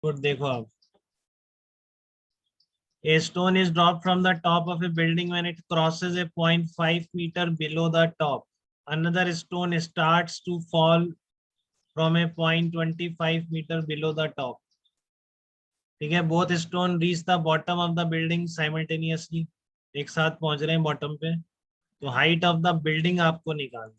Good. देखो आप, a stone is dropped from the top of a building when it crosses a 0.5 meter below the top. Another stone starts to fall from a 0.25 meter below the top. ठीक है, both stone reach the bottom of the building simultaneously. एक साथ पहुंच रहे हैं bottom पे। तो height of the building आपको निकालना।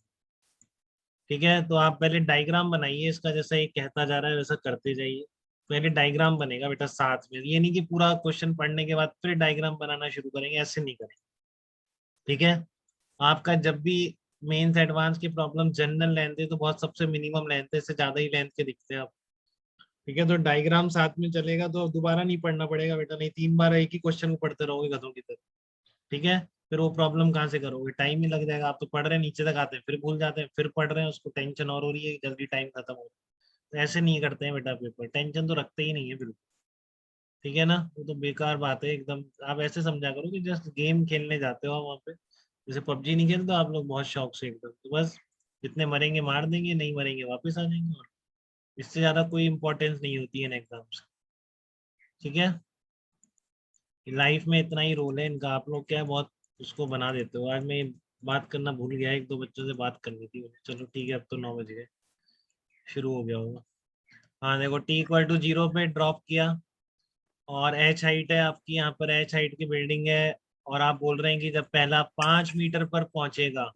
ठीक है, तो आप पहले डायग्राम बनाइए इसका, जैसा ये कहता जा रहा है वैसा करते जाइए। पहले डायग्राम बनेगा बेटा साथ में, ये नहीं कि पूरा क्वेश्चन पढ़ने के बाद फिर डायग्राम बनाना शुरू करेंगे, ऐसे नहीं करेंगे। ठीक है, आपका जब भी मेंस एडवांस की प्रॉब्लम जनरल लेंथ है तो बहुत सबसे मिनिमम लेंथ है, इससे ज्यादा ही लेंथ के दिखते हैं आप। ठीक है, तो डायग्राम साथ में चलेगा तो दोबारा नहीं पढ़ना पड़ेगा बेटा, नहीं 3 बार एक ही क्वेश्चन को पढ़ते रहोगे गधों की तरह। ठीक है, फिर वो प्रॉब्लम कहाँ से करोगे, टाइम ही लग जाएगा। आप तो पढ़ रहे हैं नीचे तक आते हैं फिर भूल जाते हैं, फिर पढ़ रहे हैं उसको टेंशन और हो रही है कि जल्दी टाइम खत्म हो। तो ऐसे नहीं करते हैं बेटा, पेपर टेंशन तो रखते ही नहीं है बिल्कुल। ठीक है ना, वो तो बेकार बात है एकदम। आप ऐसे समझा करो कि जस्ट गेम खेलने जाते हो वहां पे, जैसे पबजी नहीं खेलते आप लोग बहुत शौक से एकदम, तो बस जितने मरेंगे मार देंगे, नहीं मरेंगे वापस आ जाएंगे, और इससे ज्यादा कोई इंपॉर्टेंस नहीं होती है एग्जाम से। ठीक है, लाइफ में इतना ही रोल है इनका, आप लोग क्या है बहुत उसको बना देते हो। आज मैं बात करना भूल गया, एक दो बच्चों से बात करनी थी मुझे। चलो ठीक है, अब तो 9 बज गए, शुरू हो गया होगा। हाँ देखो, टी इक्वल टू 0 पे ड्रॉप किया, और एच हाइट है आपकी, यहाँ पर एच हाइट की बिल्डिंग है। और आप बोल रहे हैं कि जब पहला 5 मीटर पर पहुंचेगा,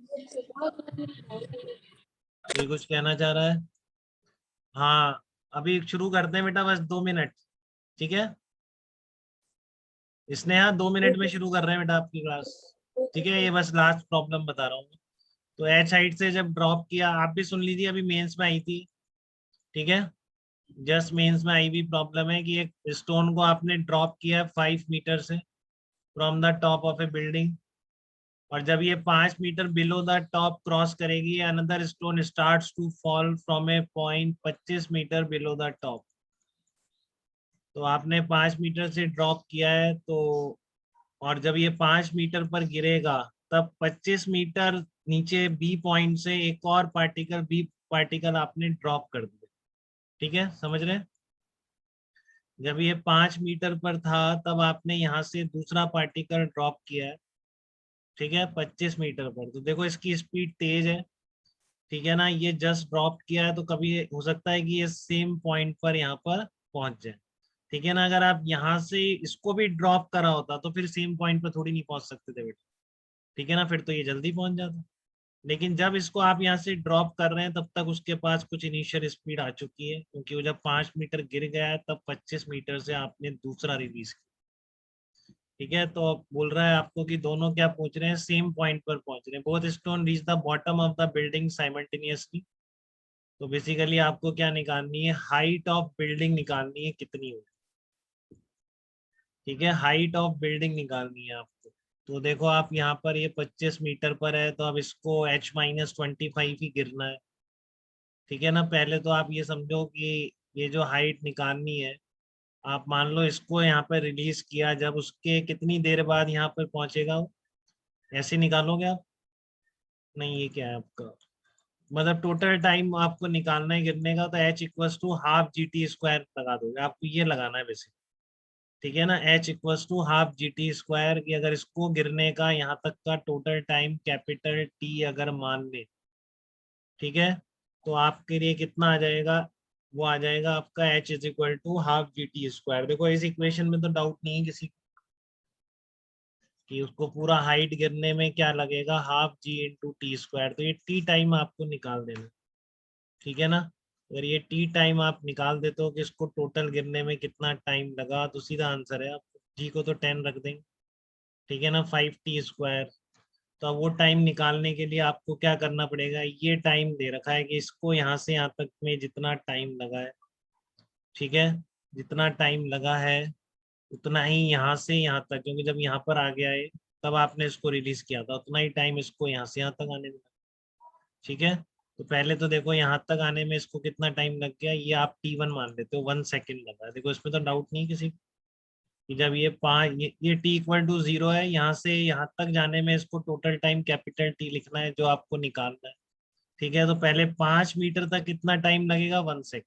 ये कुछ कहना चाह रहा है। हाँ, अभी शुरू करते हैं बेटा, बस 2 मिनट। ठीक है, इसने यहाँ 2 मिनट में शुरू कर रहे हैं बेटा आपकी क्लास। ठीक है, ये बस लास्ट प्रॉब्लम बता रहा हूँ। तो एच हाइट से जब ड्रॉप किया, आप भी सुन लीजिए, अभी मेंस में आई थी। ठीक है, जस्ट मेंस में आई हुई प्रॉब्लम है कि एक स्टोन को आपने ड्रॉप किया है 5 मीटर से from the top of a building, और जब ये 5 metre below the top cross करेगी, another stone starts to fall from a point 25 metre below the top. तो आपने 5 मीटर से ड्रॉप किया है, तो और जब ये 5 मीटर पर गिरेगा, तब 25 मीटर नीचे बी पॉइंट से एक और पार्टिकल, बी पार्टिकल आपने ड्रॉप कर दिया। ठीक है, समझ रहे हैं। जब ये 5 मीटर पर था, तब आपने यहाँ से दूसरा पार्टिकल ड्रॉप किया है। ठीक है, 25 मीटर पर, तो देखो इसकी स्पीड तेज है। ठीक है ना, ये जस्ट ड्रॉप किया है, तो कभी हो सकता है कि ये सेम पॉइंट पर यहाँ पर पहुंच जाए। ठीक है ना, अगर आप यहाँ से इसको भी ड्रॉप करा होता तो फिर सेम पॉइंट पर थोड़ी नहीं पहुंच सकते थे बेटा। ठीक है ना, फिर तो ये जल्दी पहुंच जाता। लेकिन जब इसको आप यहाँ से ड्रॉप कर रहे हैं, तब तक उसके पास कुछ इनिशियल स्पीड आ चुकी है, क्योंकि वो जब 5 मीटर गिर गया है, तब 25 मीटर से आपने दूसरा रिलीज किया। ठीक है, तो अब बोल रहा है आपको कि दोनों क्या पहुंच रहे हैं, सेम पॉइंट पर पहुंच रहे हैं, both stone reach the bottom of the building simultaneously. तो बेसिकली आपको क्या निकालनी है, हाइट ऑफ बिल्डिंग निकालनी है कितनी हो। ठीक है, हाइट ऑफ बिल्डिंग निकालनी है आपको। तो देखो आप यहाँ पर ये 25 मीटर पर है, तो अब इसको H-25 ही गिरना है। ठीक है ना, पहले तो आप ये समझो कि ये जो हाइट निकालनी है, आप मान लो इसको यहाँ पर रिलीज किया, जब उसके कितनी देर बाद यहाँ पर पहुंचेगा वो, ऐसे निकालोगे आप। नहीं, ये क्या है आपका, मतलब टोटल टाइम आपको निकालना है गिरने का, तो H=12 GT² लगा दोगे, आपको ये लगाना है वैसे। ठीक है ना, H=12 GT² की अगर इसको गिरने का यहाँ तक का टोटल टाइम कैपिटल T अगर मान ले, ठीक है, तो आपके लिए कितना आ जाएगा, वो आ जाएगा आपका H=12 GT²। देखो इस इक्वेशन में तो डाउट नहीं है किसी कि उसको पूरा हाइट गिरने में क्या लगेगा, ½ G × T²। तो ये टी टाइम आपको निकाल देना। ठीक है ना, अगर ये टी टाइम आप निकाल देते हो कि इसको टोटल गिरने में कितना टाइम लगा, तो सीधा आंसर है, आप जी को तो 10 रख देंगे। ठीक है ना, 5T²। तो अब वो टाइम निकालने के लिए आपको क्या करना पड़ेगा, ये टाइम दे रखा है कि इसको यहाँ से यहाँ तक में जितना टाइम लगा है। ठीक है, जितना टाइम लगा है उतना ही यहाँ से यहाँ तक, क्योंकि जब यहाँ पर आ गया है तब आपने इसको रिलीज किया था, उतना ही टाइम इसको यहाँ से यहाँ तक आने में। ठीक है, तो पहले तो देखो यहाँ तक आने में इसको कितना टाइम लग गया, ये आप T1 मान लेते हो, 1 सेकेंड लगा है। देखो इसमें तो डाउट नहीं किसी को कि जब ये 5, ये T=0 है, यहाँ से यहाँ तक जाने में इसको टोटल टाइम कैपिटल T लिखना है जो आपको निकालना है। ठीक है, तो पहले 5 मीटर तक कितना टाइम लगेगा, 1 सेकेंड।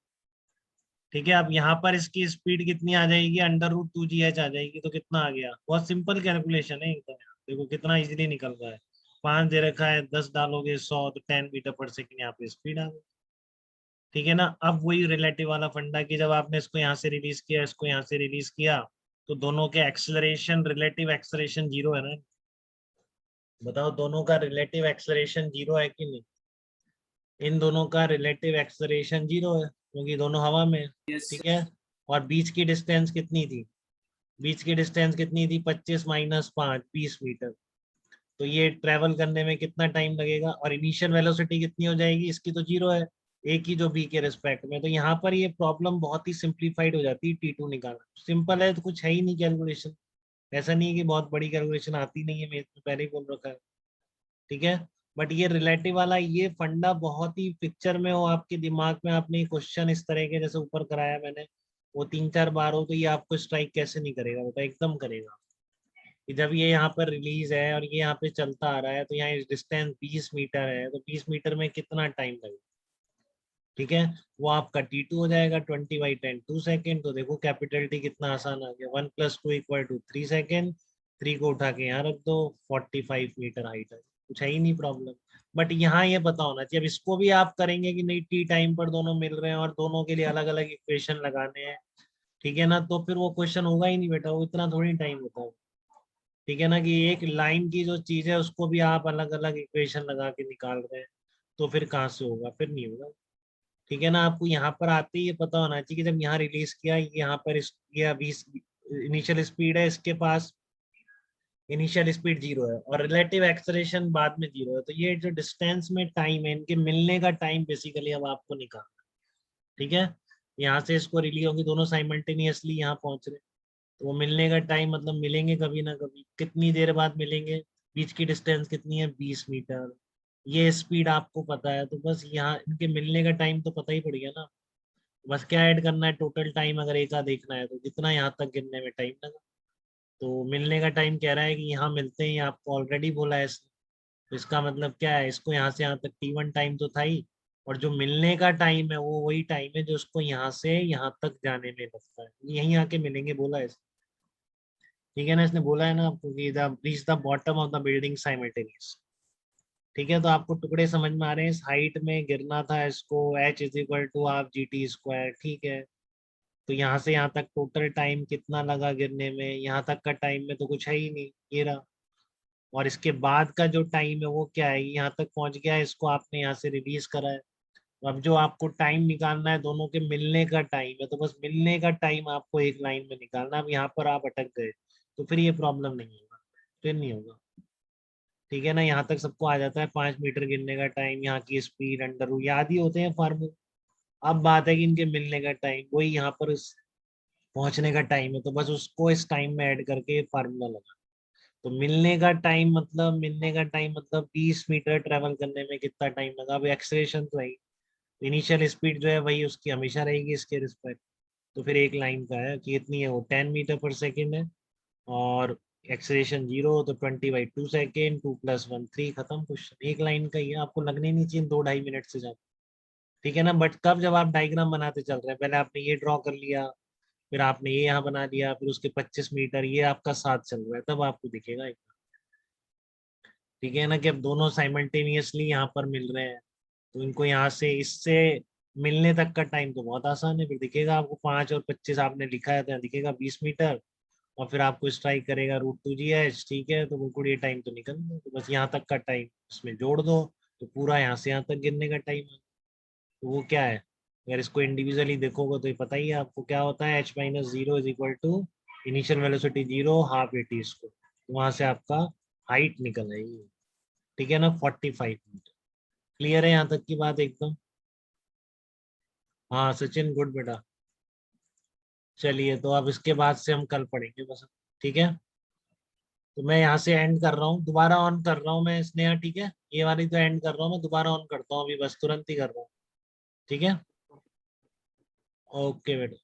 ठीक है, अब यहाँ पर इसकी स्पीड कितनी आ जाएगी, √2gh आ जाएगी, तो कितना आ गया, बहुत सिंपल कैलकुलेशन है एकदम। देखो कितना इजीली निकल रहा है, 5 दे रखा है, 10 डालोगे 100, तो 10 मीटर पर सेकंड यहाँ पे स्पीड आ गई। ठीक है ना, अब वही रिलेटिव वाला फंडा कि जब आपने इसको यहाँ से रिलीज किया, इसको यहाँ से रिलीज किया, तो दोनों के एक्सेलरेशन, रिलेटिव एक्सेलरेशन जीरो है ना। बताओ दोनों का रिलेटिव एक्सेलरेशन जीरो है कि नहीं? इन दोनों का रिलेटिव एक्सेलरेशन जीरो है क्योंकि दोनों हवा में है। ठीक है, और बीच की डिस्टेंस कितनी थी, बीच की डिस्टेंस कितनी थी, 25 माइनस 5, 20 मीटर। तो ये ट्रेवल करने में कितना टाइम लगेगा, और इनिशियल वेलोसिटी कितनी हो जाएगी, इसकी तो जीरो है, एक ही जो बी के रिस्पेक्ट में। तो यहाँ पर ये प्रॉब्लम बहुत ही सिंप्लीफाइड हो जाती है, T2 निकालना सिंपल है, तो कुछ है ही नहीं कैलकुलेशन। ऐसा नहीं है कि बहुत बड़ी कैलकुलेशन आती नहीं है, मैं पहले ही बोल रखा है। ठीक है, बट ये रिलेटिव वाला ये फंडा बहुत ही पिक्चर में हो आपके दिमाग में, आपने क्वेश्चन इस तरह के जैसे ऊपर कराया मैंने, वो 3-4 बार हो, तो ये आपको स्ट्राइक कैसे नहीं करेगा, बता एकदम करेगा। कि जब ये यहाँ पर रिलीज है और ये यहाँ पे चलता आ रहा है, तो यहाँ डिस्टेंस 20 मीटर है, तो 20 मीटर में कितना टाइम लगेगा। ठीक है, वो आपका T2 हो जाएगा 20/10 2 सेकेंड। तो देखो कैपिटल T कितना आसान आ गया, 1 + 2 = 3 सेकेंड। 3 को उठा के यहाँ रख दो, 45 मीटर हाइट है, कुछ है ही नहीं प्रॉब्लम। बट यहाँ ये पता होना चाहिए, अब इसको भी आप करेंगे कि नहीं, T टाइम पर दोनों मिल रहे हैं और दोनों के लिए अलग अलग इक्वेशन लगाने हैं, ठीक है ना, तो फिर वो क्वेश्चन होगा ही नहीं बेटा, वो इतना थोड़ी टाइम होता है। ठीक है ना, कि एक लाइन की जो चीज है उसको भी आप अलग अलग इक्वेशन लगा के निकाल रहे हैं, तो फिर कहाँ से होगा, फिर नहीं होगा। ठीक है ना, आपको यहाँ पर आते ही ये पता होना चाहिए कि जब यहाँ रिलीज किया, यहाँ पर ये अभी इनिशियल स्पीड है इसके पास, इनिशियल स्पीड जीरो है और रिलेटिव एक्सेलरेशन बाद में जीरो है, तो ये जो डिस्टेंस में टाइम है, इनके मिलने का टाइम बेसिकली अब आपको निकालना है। ठीक है, यहाँ से इसको रिलीज होगी, दोनों साइमल्टेनियसली यहाँ पहुंच रहे, तो वो मिलने का टाइम मतलब मिलेंगे कभी ना कभी, कितनी देर बाद मिलेंगे, बीच की डिस्टेंस कितनी है, 20 मीटर। ये स्पीड आपको पता है, तो बस यहाँ इनके मिलने का टाइम तो पता ही पड़ गया ना। बस क्या ऐड करना है, टोटल टाइम अगर एक का देखना है तो कितना यहाँ तक गिरने में टाइम लगा। तो मिलने का टाइम कह रहा है कि यहाँ मिलते ही, आपको ऑलरेडी बोला है इसने, तो इसका मतलब क्या है, इसको यहाँ से यहाँ तक T1 टाइम तो था ही, और जो मिलने का टाइम है वो वही टाइम है जो उसको यहाँ से यहाँ तक जाने में लगता है, यहीं आके मिलेंगे बोला है। ठीक है ना, इसने बोला है ना आपको कि the reach the bottom of the building simultaneous. ठीक है, तो आपको टुकड़े समझ में आ रहे हैं, इस हाइट में गिरना था इसको, H = ½ GT²। ठीक है, तो यहाँ से यहाँ तक टोटल टाइम कितना लगा गिरने में, यहाँ तक का टाइम में तो कुछ है ही नहीं, ये रहा। और इसके बाद का जो टाइम है वो क्या है, यहाँ तक पहुंच गया है, इसको आपने यहाँ से रिलीज करा है। तो अब जो आपको टाइम निकालना है, दोनों के मिलने का टाइम है, तो बस मिलने का टाइम आपको एक लाइन में निकालना है। अब यहाँ पर आप अटक गए तो फिर ये प्रॉब्लम नहीं होगा, फिर नहीं होगा। ठीक है ना, यहाँ तक सबको आ जाता है, 5 मीटर गिरने का टाइम, यहाँ की स्पीड, अंडर याद ही होते हैं फार्मूले। अब बात है कि इनके मिलने का टाइम, वही यहाँ पर पहुंचने का टाइम है, तो बस उसको इस टाइम में ऐड करके फार्मूला लगा। तो मिलने का टाइम मतलब 20 मीटर ट्रेवल करने में कितना टाइम लगा। अब एक्सेलरेशन तो है, इनिशियल स्पीड जो है वही उसकी हमेशा रहेगी इसके रिस्पेक्ट। तो फिर एक लाइन का है कि इतनी है, वो 10 मीटर पर सेकेंड है, और एक्सेलरेशन जीरो, तो 20/2 सेकेंड, 2 + 1 3, खत्म क्वेश्चन, एक लाइन का ही है, आपको लगने नहीं चाहिए 2-2.5 मिनट से ज्यादा। ठीक है ना, बट कब, जब आप डायग्राम बनाते चल रहे हैं, पहले आपने ये ड्रॉ कर लिया, फिर आपने ये यहाँ बना दिया, फिर उसके 25 मीटर ये आपका साथ चल रहा है, तब आपको दिखेगा। ठीक है ना, कि अब दोनों साइमल्टेनियसली यहाँ पर मिल रहे हैं, तो इनको यहाँ से इससे मिलने तक का टाइम तो बहुत आसान है, फिर दिखेगा आपको 5 और 25 आपने लिखा है, तो यहाँ दिखेगा 20 मीटर, और फिर आपको स्ट्राइक करेगा √2gh। ठीक है, तो बिल्कुल ये टाइम तो निकल गया, तो बस यहाँ तक का टाइम इसमें जोड़ दो, तो पूरा यहाँ से यहाँ तक गिरने का टाइम है। तो वो क्या है, अगर इसको इंडिविजुअली देखोगे तो ये पता ही है आपको क्या होता है, H - 0 = initial velocity zero, half AT square, तो वहां से आपका हाइट निकल आएगी। ठीक है ना, 45 मीटर। क्लियर है यहाँ तक की बात एकदम? हाँ सचिन, गुड बेटा। चलिए, तो अब इसके बाद से हम कल पढ़ेंगे बस। ठीक है, तो मैं यहाँ से एंड कर रहा हूँ, दोबारा ऑन कर रहा हूँ मैं स्नेहा। ठीक है, ये वाली तो एंड कर रहा हूँ मैं, दोबारा ऑन करता हूँ अभी, बस तुरंत ही कर रहा हूँ। ठीक है, ओके बेटा।